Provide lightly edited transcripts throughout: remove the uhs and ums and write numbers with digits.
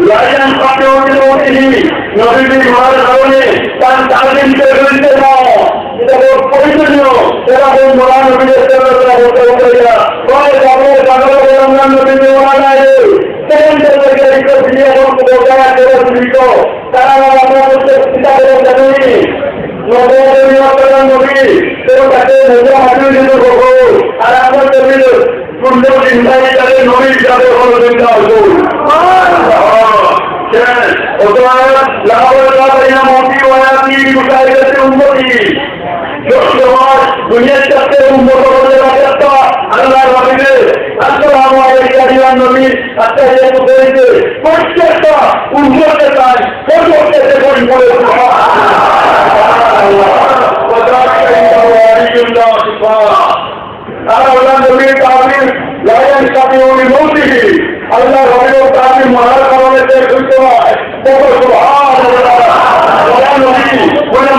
licence পাতে উঠে উঠেনি নদীটি মারার কারণে তার 4 দিন চলতে না এটা খুব প্রয়োজনীয় এরা খুব মোড়া নদীদের চেষ্টা করতে উঠে গেলা কয় যাবো সাগর আমরা নদীতে ওরা নাই সেকেন্ডের থেকে একটু দিয়ে বলতে বোঝা করে দিত তারা আমরা বলতে চিন্তা করে জানি নদী সেও তাকে মজা মাটিয়ে দিত করবো আর আমরা চলে সুন্দর চিন্তায় তাদের নদী হিসাবে হলো চিন্তা হতো দুনিয়ার চারটে উন্নত হতে পারে আল্লাহ ভাবিলে আসসালামু আলাইকুম নবী আচ্ছা যেহেতু করেছে প্রত্যেকটা উন্নতের কাজ করতে করে আল্লাহ নবীর কাবির লাইন কাবি উনি মৌতিহি আল্লাহ রবির কাবির মহার কারণে সুস্থ হয়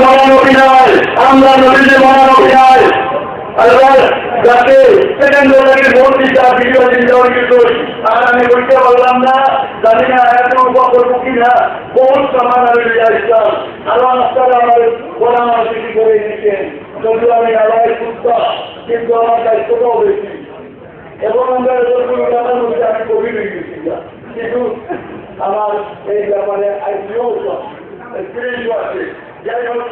মহানবী নাই আমরা নবীদের মহানবী নাই আল্লাহ যাতে সেকেন্ড মন্ত্রী যা ভিডিও চিন্তা কিন্তু আর আমি বলতে পারলাম না জানি না এত উপকর কি না কোন সমান আমি ইসলাম আল্লাহ আপনারা আমার পরামর্শ করে নিচ্ছেন যদিও আমি আল্লাহ সুস্থ কিন্তু আমার দায়িত্বটাও বেশি এবং আমরা টাকার মধ্যে আমি কবি হয়ে গেছি কিন্তু আমার এই ব্যাপারে আইডিও আছে যাই হোক